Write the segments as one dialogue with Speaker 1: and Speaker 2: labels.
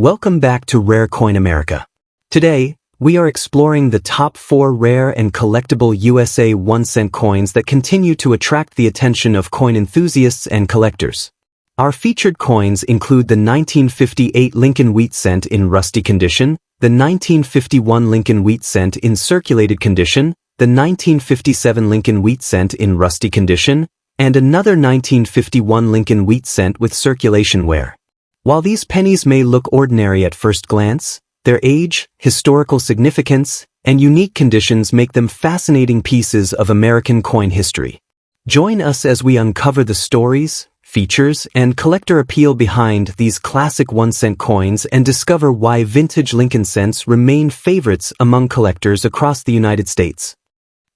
Speaker 1: Welcome back to Rare Coin America. Today, we are exploring the top 4 rare and collectible USA 1-cent coins that continue to attract the attention of coin enthusiasts and collectors. Our featured coins include the 1958 Lincoln Wheat Cent in rusty condition, the 1951 Lincoln Wheat Cent in circulated condition, the 1957 Lincoln Wheat Cent in rusty condition, and another 1951 Lincoln Wheat Cent with circulation wear. While these pennies may look ordinary at first glance, their age, historical significance, and unique conditions make them fascinating pieces of American coin history. Join us as we uncover the stories, features, and collector appeal behind these classic 1-cent coins and discover why vintage Lincoln cents remain favorites among collectors across the United States.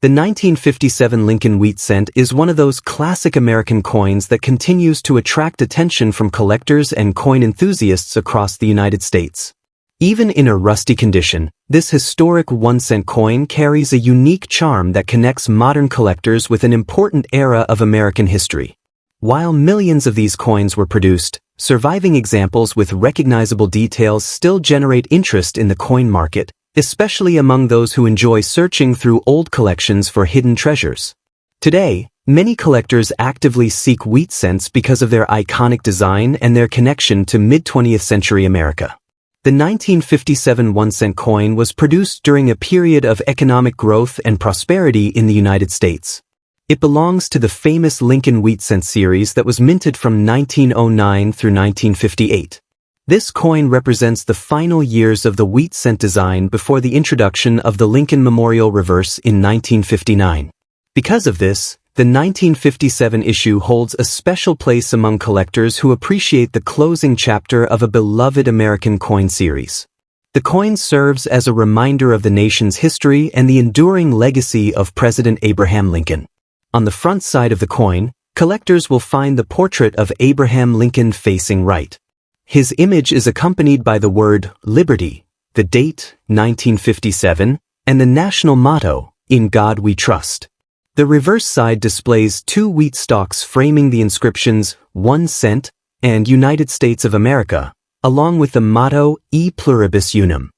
Speaker 1: The 1957 Lincoln Wheat Cent is one of those classic American coins that continues to attract attention from collectors and coin enthusiasts across the United States. Even in a rusty condition, this historic 1-cent coin carries a unique charm that connects modern collectors with an important era of American history. While millions of these coins were produced, surviving examples with recognizable details still generate interest in the coin market, especially among those who enjoy searching through old collections for hidden treasures. Today, many collectors actively seek wheat cents because of their iconic design and their connection to mid-20th century America. The 1957 1-cent coin was produced during a period of economic growth and prosperity in the United States. It belongs to the famous Lincoln Wheat Cent series that was minted from 1909 through 1958. This coin represents the final years of the wheat cent design before the introduction of the Lincoln Memorial Reverse in 1959. Because of this, the 1957 issue holds a special place among collectors who appreciate the closing chapter of a beloved American coin series. The coin serves as a reminder of the nation's history and the enduring legacy of President Abraham Lincoln. On the front side of the coin, collectors will find the portrait of Abraham Lincoln facing right. His image is accompanied by the word Liberty, the date 1957, and the national motto, In God We Trust. The reverse side displays 2 wheat stalks framing the inscriptions 1 cent and United States of America, along with the motto E Pluribus Unum.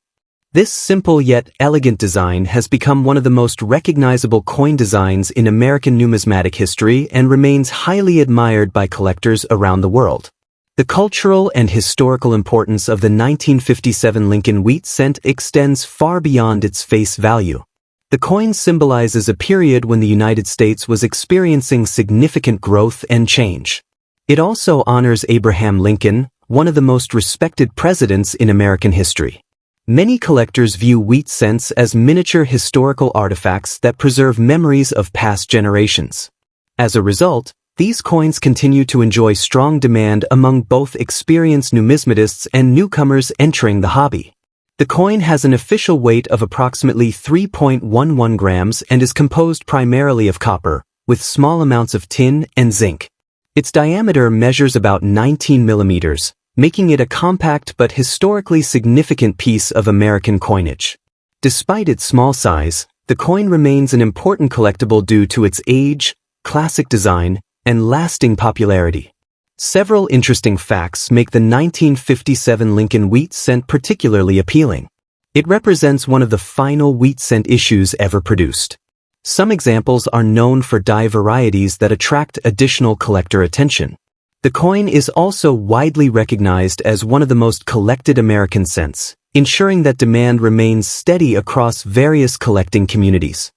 Speaker 1: This simple yet elegant design has become one of the most recognizable coin designs in American numismatic history and remains highly admired by collectors around the world. The cultural and historical importance of the 1957 Lincoln Wheat Cent extends far beyond its face value. The coin symbolizes a period when the United States was experiencing significant growth and change. It also honors Abraham Lincoln, one of the most respected presidents in American history. Many collectors view wheat cents as miniature historical artifacts that preserve memories of past generations. As a result, these coins continue to enjoy strong demand among both experienced numismatists and newcomers entering the hobby. The coin has an official weight of approximately 3.11 grams and is composed primarily of copper, with small amounts of tin and zinc. Its diameter measures about 19 millimeters, making it a compact but historically significant piece of American coinage. Despite its small size, the coin remains an important collectible due to its age, classic design, and lasting popularity. Several interesting facts make the 1957 Lincoln Wheat Cent particularly appealing. It represents one of the final wheat cent issues ever produced. Some examples are known for die varieties that attract additional collector attention. The coin is also widely recognized as one of the most collected American cents, ensuring that demand remains steady across various collecting communities.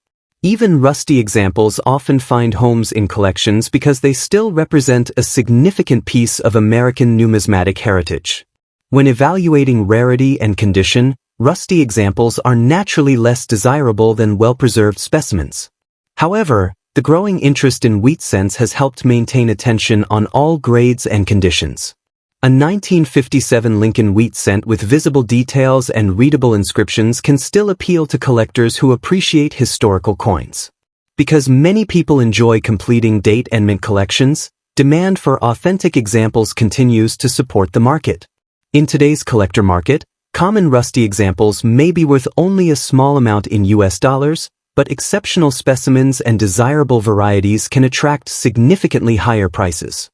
Speaker 1: Even rusty examples often find homes in collections because they still represent a significant piece of American numismatic heritage. When evaluating rarity and condition, rusty examples are naturally less desirable than well-preserved specimens. However, the growing interest in wheat cents has helped maintain attention on all grades and conditions. A 1957 Lincoln Wheat Cent with visible details and readable inscriptions can still appeal to collectors who appreciate historical coins. Because many people enjoy completing date and mint collections, demand for authentic examples continues to support the market. In today's collector market, common rusty examples may be worth only a small amount in US dollars, but exceptional specimens and desirable varieties can attract significantly higher prices.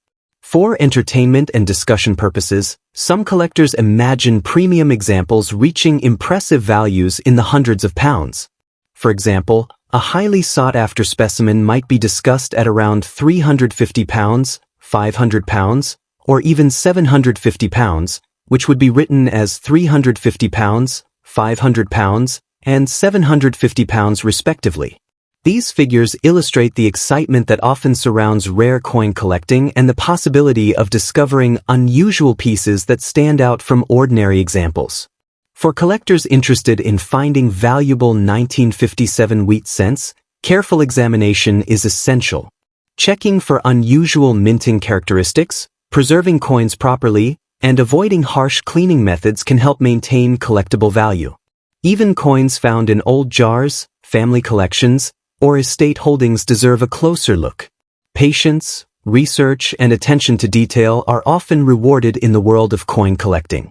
Speaker 1: For entertainment and discussion purposes, some collectors imagine premium examples reaching impressive values in the hundreds of pounds. For example, a highly sought-after specimen might be discussed at around £350, £500, or even £750, which would be written as £350, £500, and £750 respectively. These figures illustrate the excitement that often surrounds rare coin collecting and the possibility of discovering unusual pieces that stand out from ordinary examples. For collectors interested in finding valuable 1957 wheat cents, careful examination is essential. Checking for unusual minting characteristics, preserving coins properly, and avoiding harsh cleaning methods can help maintain collectible value. Even coins found in old jars, family collections, or estate holdings deserve a closer look. Patience, research, and attention to detail are often rewarded in the world of coin collecting.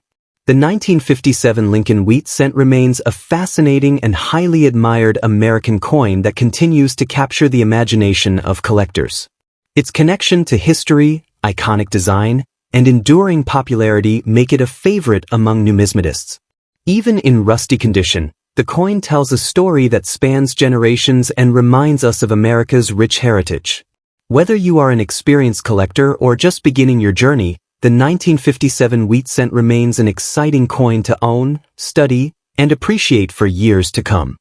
Speaker 1: The 1957 Lincoln Wheat Cent remains a fascinating and highly admired American coin that continues to capture the imagination of collectors. Its connection to history, iconic design, and enduring popularity make it a favorite among numismatists. Even in rusty condition, the coin tells a story that spans generations and reminds us of America's rich heritage. Whether you are an experienced collector or just beginning your journey, the 1957 wheat cent remains an exciting coin to own, study, and appreciate for years to come.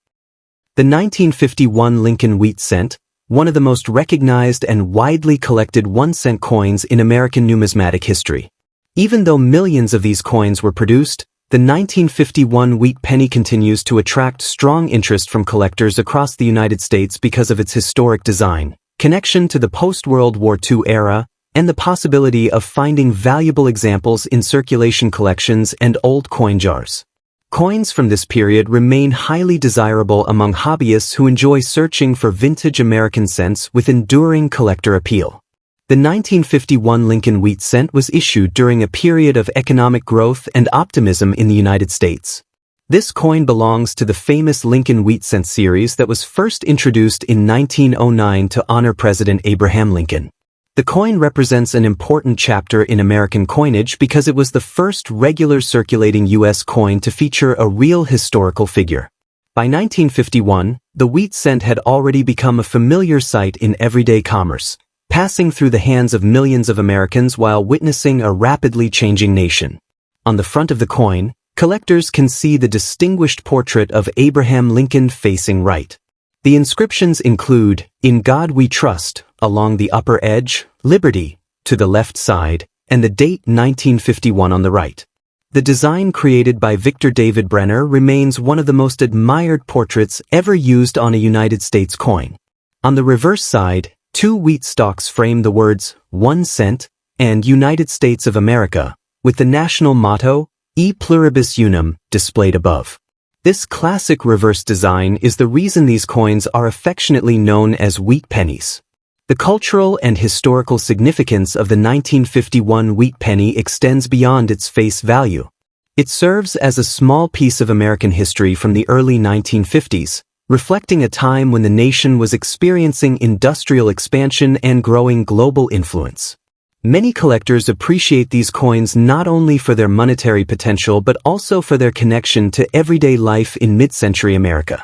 Speaker 1: The 1951 Lincoln Wheat Cent, one of the most recognized and widely collected 1-cent coins in American numismatic history. Even though millions of these coins were produced, the 1951 wheat penny continues to attract strong interest from collectors across the United States because of its historic design, connection to the post-World War II era, and the possibility of finding valuable examples in circulation collections and old coin jars. Coins from this period remain highly desirable among hobbyists who enjoy searching for vintage American cents with enduring collector appeal. The 1951 Lincoln Wheat Cent was issued during a period of economic growth and optimism in the United States. This coin belongs to the famous Lincoln Wheat Cent series that was first introduced in 1909 to honor President Abraham Lincoln. The coin represents an important chapter in American coinage because it was the first regular circulating U.S. coin to feature a real historical figure. By 1951, the wheat cent had already become a familiar sight in everyday commerce, passing through the hands of millions of Americans while witnessing a rapidly changing nation. On the front of the coin, collectors can see the distinguished portrait of Abraham Lincoln facing right. The inscriptions include, "In God We Trust," along the upper edge, "Liberty," to the left side, and the date 1951 on the right. The design created by Victor David Brenner remains one of the most admired portraits ever used on a United States coin. On the reverse side, 2 wheat stalks frame the words, 1 cent, and United States of America, with the national motto, E Pluribus Unum, displayed above. This classic reverse design is the reason these coins are affectionately known as wheat pennies. The cultural and historical significance of the 1951 wheat penny extends beyond its face value. It serves as a small piece of American history from the early 1950s, reflecting a time when the nation was experiencing industrial expansion and growing global influence. Many collectors appreciate these coins not only for their monetary potential but also for their connection to everyday life in mid-century America.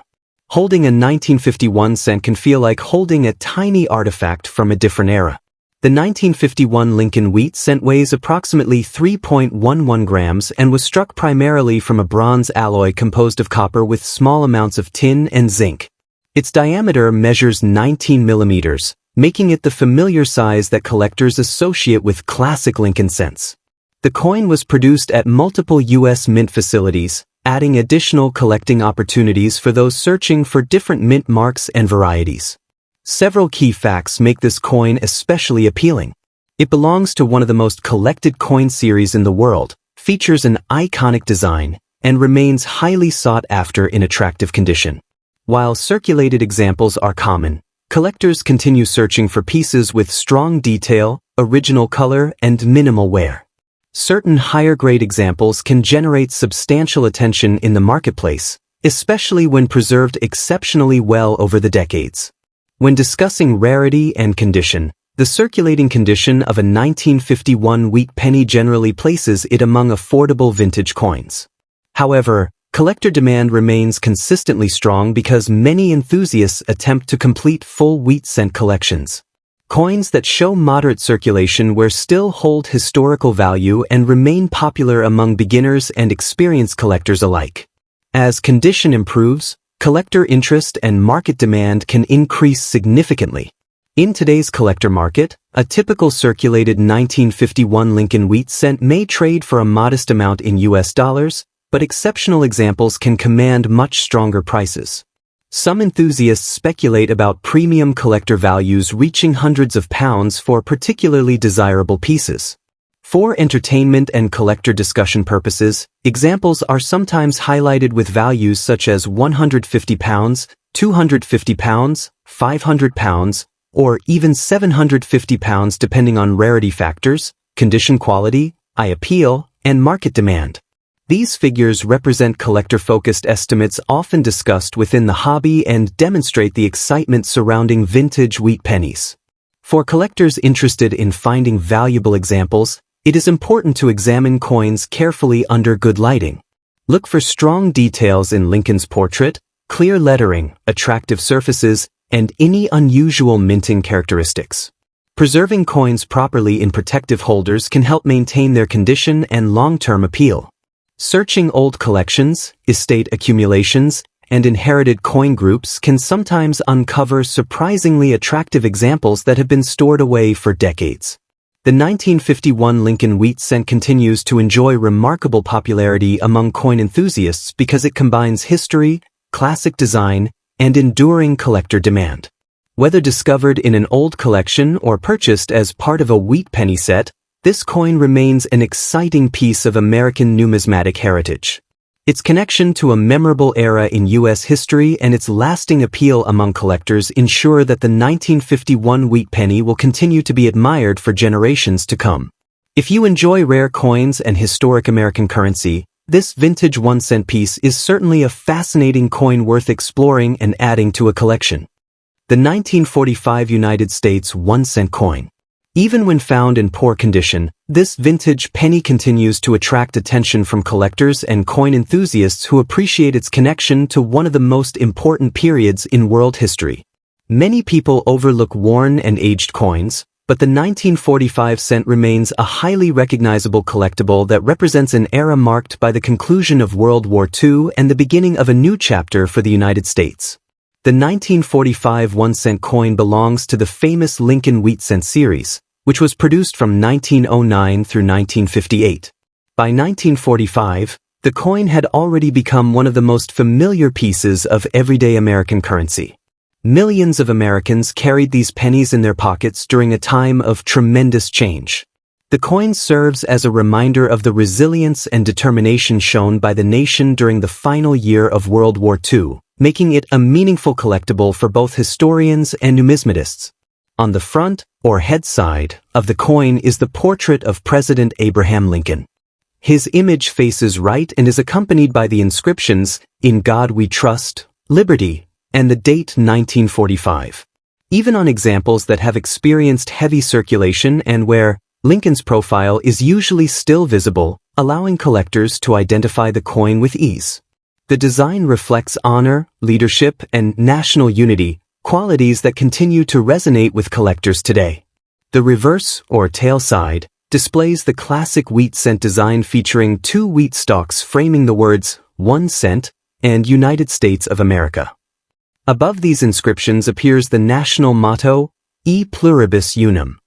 Speaker 1: Holding a 1951 cent can feel like holding a tiny artifact from a different era. The 1951 Lincoln Wheat Cent weighs approximately 3.11 grams and was struck primarily from a bronze alloy composed of copper with small amounts of tin and zinc. Its diameter measures 19 millimeters, making it the familiar size that collectors associate with classic Lincoln cents. The coin was produced at multiple U.S. mint facilities, adding additional collecting opportunities for those searching for different mint marks and varieties. Several key facts make this coin especially appealing. It belongs to one of the most collected coin series in the world, features an iconic design, and remains highly sought after in attractive condition. While circulated examples are common, collectors continue searching for pieces with strong detail, original color, and minimal wear. Certain higher-grade examples can generate substantial attention in the marketplace, especially when preserved exceptionally well over the decades. When discussing rarity and condition, The circulating condition of a 1951 wheat penny generally places it among affordable vintage coins. However, collector demand remains consistently strong because many enthusiasts attempt to complete full wheat cent collections. Coins that show moderate circulation still hold historical value and remain popular among beginners and experienced collectors alike. As condition improves, collector interest and market demand can increase significantly. In today's collector market, a typical circulated 1951 Lincoln Wheat cent may trade for a modest amount in US dollars, but exceptional examples can command much stronger prices. Some enthusiasts speculate about premium collector values reaching hundreds of pounds for particularly desirable pieces. For entertainment and collector discussion purposes, examples are sometimes highlighted with values such as £150, £250, £500, or even £750 depending on rarity factors, condition quality, eye appeal, and market demand. These figures represent collector-focused estimates often discussed within the hobby and demonstrate the excitement surrounding vintage wheat pennies. For collectors interested in finding valuable examples, it is important to examine coins carefully under good lighting. Look for strong details in Lincoln's portrait, clear lettering, attractive surfaces, and any unusual minting characteristics. Preserving coins properly in protective holders can help maintain their condition and long-term appeal. Searching old collections, estate accumulations, and inherited coin groups can sometimes uncover surprisingly attractive examples that have been stored away for decades. The 1951 Lincoln Wheat cent continues to enjoy remarkable popularity among coin enthusiasts because it combines history, classic design, and enduring collector demand. Whether discovered in an old collection or purchased as part of a wheat penny set, this coin remains an exciting piece of American numismatic heritage. Its connection to a memorable era in U.S. history and its lasting appeal among collectors ensure that the 1951 wheat penny will continue to be admired for generations to come. If you enjoy rare coins and historic American currency, this vintage 1-cent piece is certainly a fascinating coin worth exploring and adding to a collection. The 1945 United States 1-cent coin. Even when found in poor condition, this vintage penny continues to attract attention from collectors and coin enthusiasts who appreciate its connection to one of the most important periods in world history. Many people overlook worn and aged coins, but the 1945 cent remains a highly recognizable collectible that represents an era marked by the conclusion of World War II and the beginning of a new chapter for the United States. The 1945 1-cent coin belongs to the famous Lincoln Wheat cent series, which was produced from 1909 through 1958. By 1945, the coin had already become one of the most familiar pieces of everyday American currency. Millions of Americans carried these pennies in their pockets during a time of tremendous change. The coin serves as a reminder of the resilience and determination shown by the nation during the final year of World War II, making it a meaningful collectible for both historians and numismatists. On the front, or head side, of the coin is the portrait of President Abraham Lincoln. His image faces right and is accompanied by the inscriptions, "In God We Trust," "Liberty," and the date 1945. Even on examples that have experienced heavy circulation and where Lincoln's profile is usually still visible, allowing collectors to identify the coin with ease. The design reflects honor, leadership, and national unity, qualities that continue to resonate with collectors today. The reverse, or tail side, displays the classic wheat cent design featuring two wheat stalks framing the words 1 cent and United States of America. Above these inscriptions appears the national motto, E pluribus unum.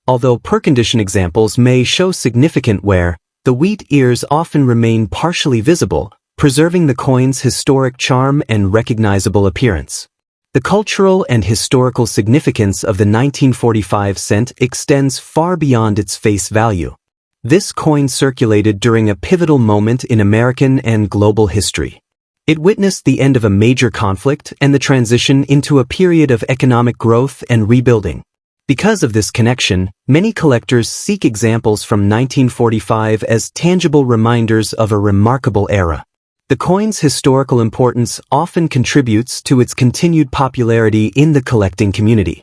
Speaker 1: Although poor-condition examples may show significant wear, the wheat ears often remain partially visible, preserving the coin's historic charm and recognizable appearance. The cultural and historical significance of the 1945 cent extends far beyond its face value. This coin circulated during a pivotal moment in American and global history. It witnessed the end of a major conflict and the transition into a period of economic growth and rebuilding. Because of this connection, many collectors seek examples from 1945 as tangible reminders of a remarkable era. The coin's historical importance often contributes to its continued popularity in the collecting community.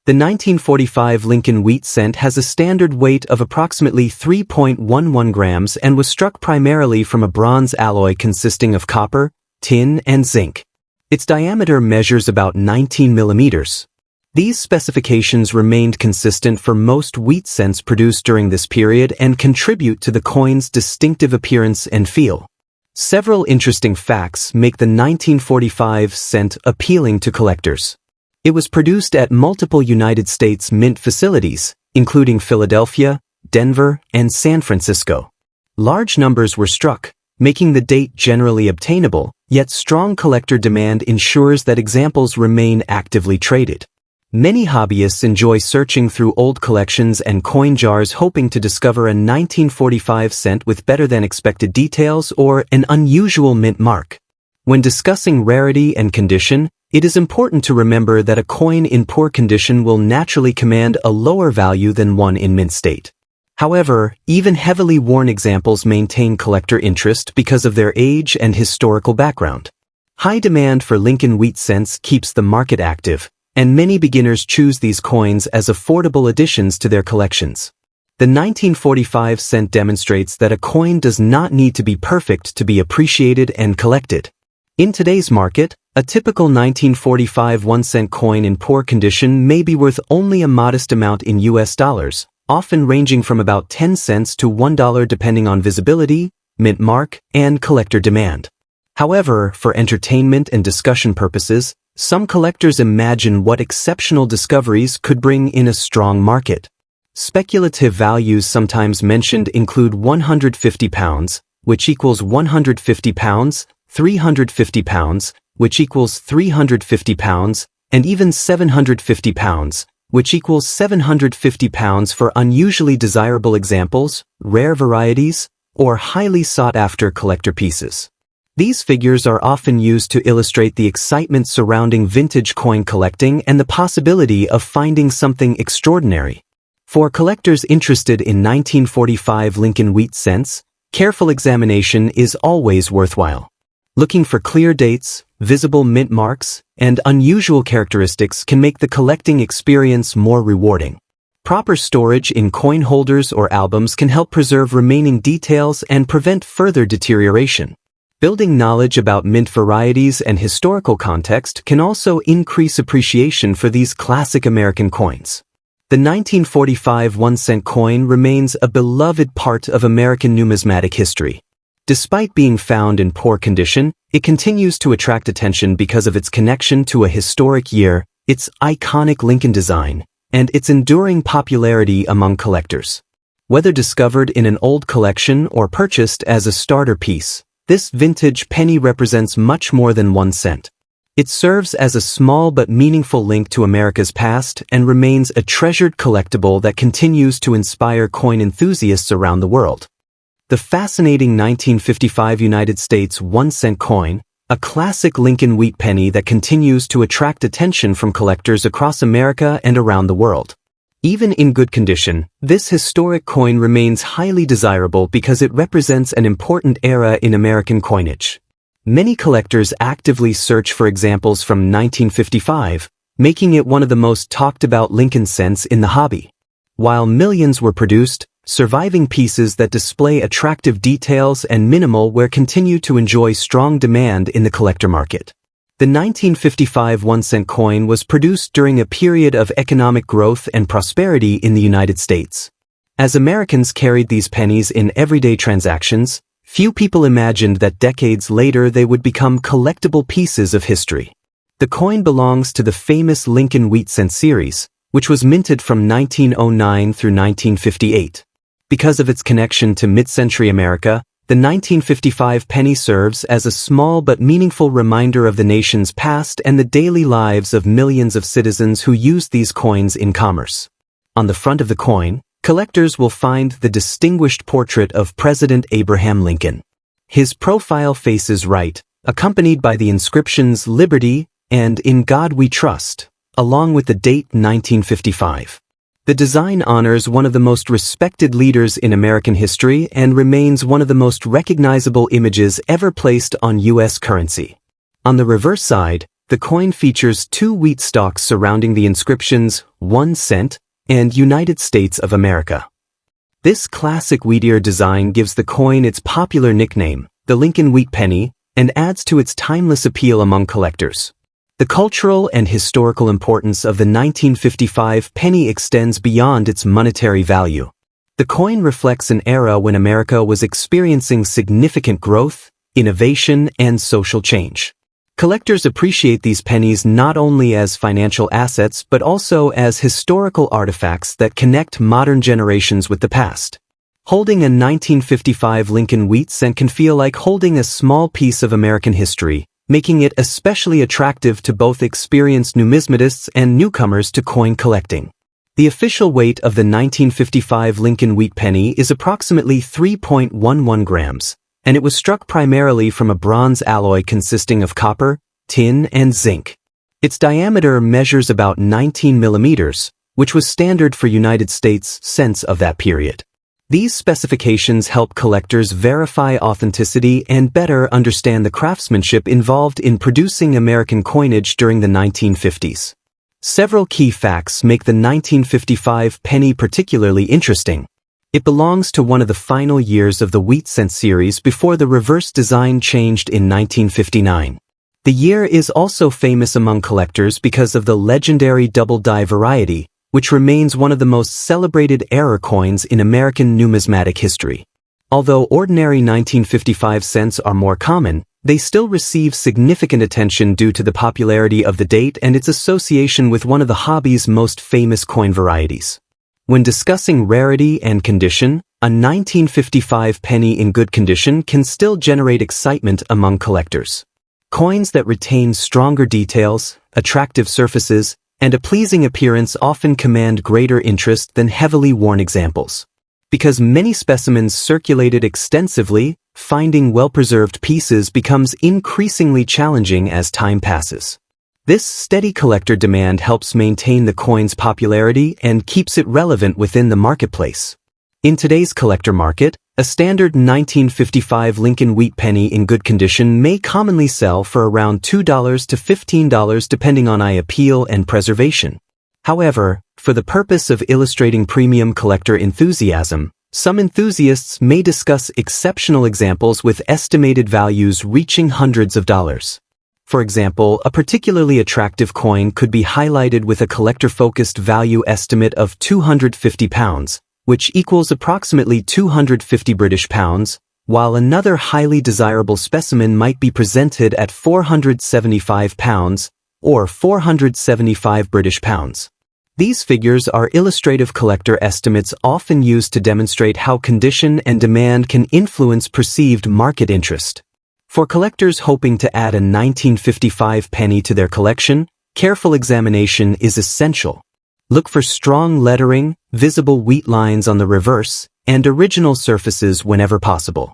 Speaker 1: The 1945 Lincoln Wheat cent has a standard weight of approximately 3.11 grams and was struck primarily from a bronze alloy consisting of copper, tin, and zinc. Its diameter measures about 19 millimeters. These specifications remained consistent for most wheat cents produced during this period and contribute to the coin's distinctive appearance and feel. Several interesting facts make the 1945 cent appealing to collectors. It was produced at multiple United States mint facilities, including Philadelphia, Denver, and San Francisco. Large numbers were struck, making the date generally obtainable, yet strong collector demand ensures that examples remain actively traded. Many hobbyists enjoy searching through old collections and coin jars hoping to discover a 1945 cent with better-than-expected details or an unusual mint mark. When discussing rarity and condition, it is important to remember that a coin in poor condition will naturally command a lower value than one in mint state. However, even heavily worn examples maintain collector interest because of their age and historical background. High demand for Lincoln Wheat cents keeps the market active, and many beginners choose these coins as affordable additions to their collections. The 1945 cent demonstrates that a coin does not need to be perfect to be appreciated and collected. In today's market, a typical 1945 1-cent coin in poor condition may be worth only a modest amount in US dollars, often ranging from about 10 cents to $1 depending on visibility, mint mark, and collector demand. However, for entertainment and discussion purposes, some collectors imagine what exceptional discoveries could bring in a strong market. Speculative values sometimes mentioned include £150, which equals £150, £350, which equals £350, and even £750, which equals £750 for unusually desirable examples, rare varieties, or highly sought-after collector pieces. These figures are often used to illustrate the excitement surrounding vintage coin collecting and the possibility of finding something extraordinary. For collectors interested in 1945 Lincoln Wheat cents, careful examination is always worthwhile. Looking for clear dates, visible mint marks, and unusual characteristics can make the collecting experience more rewarding. Proper storage in coin holders or albums can help preserve remaining details and prevent further deterioration. Building knowledge about mint varieties and historical context can also increase appreciation for these classic American coins. The 1945 1-cent coin remains a beloved part of American numismatic history. Despite being found in poor condition, it continues to attract attention because of its connection to a historic year, its iconic Lincoln design, and its enduring popularity among collectors. Whether discovered in an old collection or purchased as a starter piece, this vintage penny represents much more than 1 cent. It serves as a small but meaningful link to America's past and remains a treasured collectible that continues to inspire coin enthusiasts around the world. The fascinating 1955 United States 1-cent coin, a classic Lincoln Wheat penny that continues to attract attention from collectors across America and around the world. Even in good condition, this historic coin remains highly desirable because it represents an important era in American coinage. Many collectors actively search for examples from 1955, making it one of the most talked about Lincoln cents in the hobby. While millions were produced, surviving pieces that display attractive details and minimal wear continue to enjoy strong demand in the collector market. The 1955 1-cent coin was produced during a period of economic growth and prosperity in the United States. As Americans carried these pennies in everyday transactions, few people imagined that decades later they would become collectible pieces of history. The coin belongs to the famous Lincoln Wheat cent series, which was minted from 1909 through 1958. Because of its connection to mid-century America, the 1955 penny serves as a small but meaningful reminder of the nation's past and the daily lives of millions of citizens who use these coins in commerce. On the front of the coin, collectors will find the distinguished portrait of President Abraham Lincoln. His profile faces right, accompanied by the inscriptions Liberty and In God We Trust, along with the date 1955. The design honors one of the most respected leaders in American history and remains one of the most recognizable images ever placed on U.S. currency. On the reverse side, the coin features two wheat stalks surrounding the inscriptions 1 cent and United States of America. This classic wheat-ear design gives the coin its popular nickname, the Lincoln Wheat Penny, and adds to its timeless appeal among collectors. The cultural and historical importance of the 1955 penny extends beyond its monetary value. The coin reflects an era when America was experiencing significant growth, innovation, and social change. Collectors appreciate these pennies not only as financial assets but also as historical artifacts that connect modern generations with the past. Holding a 1955 Lincoln Wheat cent can feel like holding a small piece of American history, making it especially attractive to both experienced numismatists and newcomers to coin collecting. The official weight of the 1955 Lincoln Wheat Penny is approximately 3.11 grams, and it was struck primarily from a bronze alloy consisting of copper, tin, and zinc. Its diameter measures about 19 millimeters, which was standard for United States cents of that period. These specifications help collectors verify authenticity and better understand the craftsmanship involved in producing American coinage during the 1950s. Several key facts make the 1955 penny particularly interesting. It belongs to one of the final years of the wheat cent series before the reverse design changed in 1959. The year is also famous among collectors because of the legendary double-die variety, which remains one of the most celebrated error coins in American numismatic history. Although ordinary 1955 cents are more common, they still receive significant attention due to the popularity of the date and its association with one of the hobby's most famous coin varieties. When discussing rarity and condition, a 1955 penny in good condition can still generate excitement among collectors. Coins that retain stronger details, attractive surfaces, and a pleasing appearance often command greater interest than heavily worn examples. Because many specimens circulated extensively, finding well-preserved pieces becomes increasingly challenging as time passes. This steady collector demand helps maintain the coin's popularity and keeps it relevant within the marketplace. In today's collector market, a standard 1955 Lincoln Wheat Penny in good condition may commonly sell for around $2 to $15 depending on eye appeal and preservation. However, for the purpose of illustrating premium collector enthusiasm, some enthusiasts may discuss exceptional examples with estimated values reaching hundreds of dollars. For example, a particularly attractive coin could be highlighted with a collector-focused value estimate of £250, which equals approximately 250 British pounds, while another highly desirable specimen might be presented at £475 or 475 British pounds. These figures are illustrative collector estimates often used to demonstrate how condition and demand can influence perceived market interest. For collectors hoping to add a 1955 penny to their collection, careful examination is essential. Look for strong lettering, visible wheat lines on the reverse, and original surfaces whenever possible.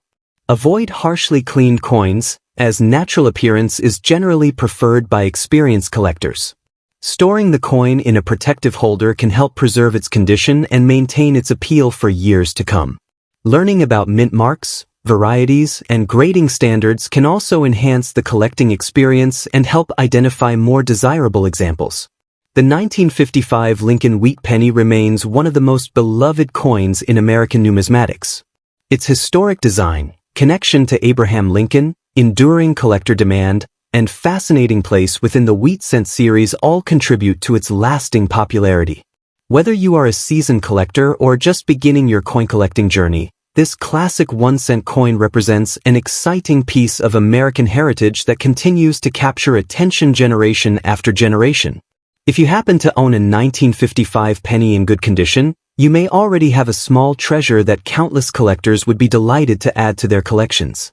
Speaker 1: Avoid harshly cleaned coins, as natural appearance is generally preferred by experienced collectors. Storing the coin in a protective holder can help preserve its condition and maintain its appeal for years to come. Learning about mint marks, varieties, and grading standards can also enhance the collecting experience and help identify more desirable examples. The 1955 Lincoln Wheat Penny remains one of the most beloved coins in American numismatics. Its historic design, connection to Abraham Lincoln, enduring collector demand, and fascinating place within the wheat cent series all contribute to its lasting popularity. Whether you are a seasoned collector or just beginning your coin collecting journey, this classic 1-cent coin represents an exciting piece of American heritage that continues to capture attention generation after generation. If you happen to own a 1955 penny in good condition, you may already have a small treasure that countless collectors would be delighted to add to their collections.